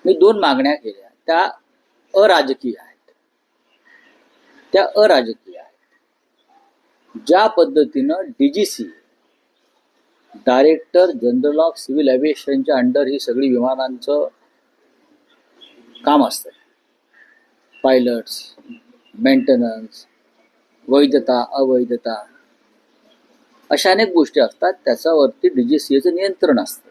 मी 2 मागण्या केल्या, त्या अराजकीय आहेत. त्या अराजकीय आहेत. ज्या पद्धतीनं DGC, director general of civil एव्हिएशनच्या अंडर ही सगळी विमानांचं काम असतं, पायलट्स, मेंटेनन्स, वैधता, अवैधता, अशा अनेक गोष्टी असतात. त्याच्यावरती डीजीसीएचं नियंत्रण असतं.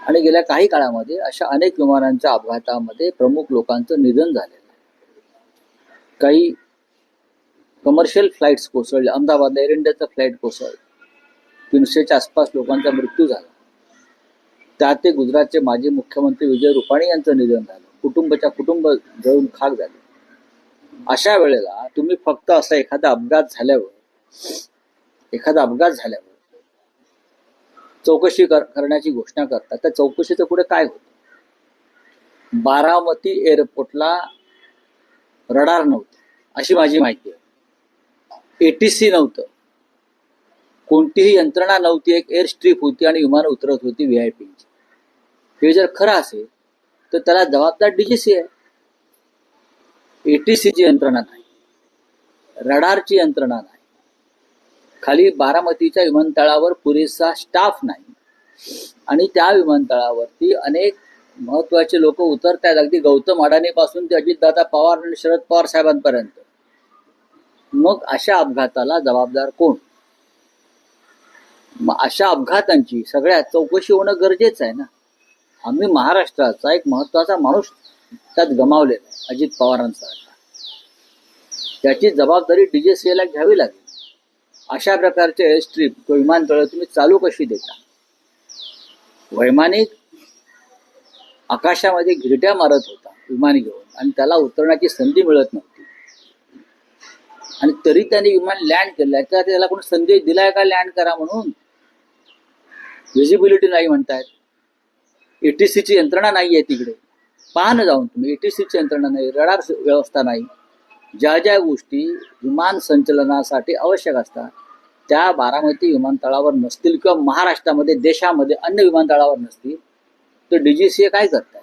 आणि गेल्या काही काळामध्ये अशा अनेक विमानांच्या अपघातामध्ये प्रमुख लोकांचं निधन झालेलं आहे. काही कमर्शियल फ्लाईट्स कोसळले. अहमदाबादला एअर इंडियाचं फ्लाईट कोसळलं, 300च्या आसपास लोकांचा मृत्यू झाला. त्यात ते गुजरातचे माजी मुख्यमंत्री विजय रुपाणी यांचं निधन झालं. कुटुंब जळून खाक झाले. अशा वेळेला तुम्ही फक्त असा एखादा अपघात झाल्यावर चौकशी करण्याची घोषणा करतात. त्या चौकशीचं पुढे काय होतं? बारामती एअरपोर्टला रडार नव्हतं अशी माझी माहिती आहे. एटीसी नव्हतं, कोणतीही यंत्रणा नव्हती. एक एअर स्ट्रीप होती आणि विमानं उतरत होती व्हीआयपीची. हे जर खरं असेल तर त्याला जबाबदार डीजीसी आहे. एटीसीची यंत्रणा नाही, रडारची यंत्रणा नाही, खाली बारामतीच्या विमानतळावर पुरेसा स्टाफ नाही, आणि त्या विमानतळावरती अनेक महत्वाचे लोक उतरत आहेत, अगदी गौतम अडाणीपासून ते अजितदादा पवार आणि शरद पवार साहेबांपर्यंत. मग अशा अपघाताला जबाबदार कोण? मग अशा अपघातांची सगळ्यात चौकशी होणं गरजेचं आहे ना. आम्ही महाराष्ट्राचा एक महत्वाचा माणूस त्यात गमावलेला आहे, अजित पवारांसारखा. त्याची जबाबदारी डीजीसीएला घ्यावी लागेल. अशा प्रकारचे एअर स्ट्रीप किंवा विमानतळ तुम्ही चालू कशी देता? वैमानिक आकाशामध्ये घिरट्या मारत होता विमान घेऊन, आणि त्याला उतरण्याची संधी मिळत नव्हती, आणि तरी त्याने विमान लँड केलं. त्याला कोणी संदेश दिलाय का लँड करा म्हणून? व्हिजिबिलिटी नाही म्हणतायत. एटीसीची यंत्रणा नाही आहे तिकडे. पहा ना जाऊन तुम्ही. एटीसीची यंत्रणा नाही, रडार व्यवस्था नाही. ज्या ज्या गोष्टी विमान संचलनासाठी आवश्यक असतात त्या बारामती विमानतळावर नसतील, किंवा महाराष्ट्रामध्ये, देशामध्ये अन्य विमानतळावर नसतील, तर डीजीसीए काय करताय?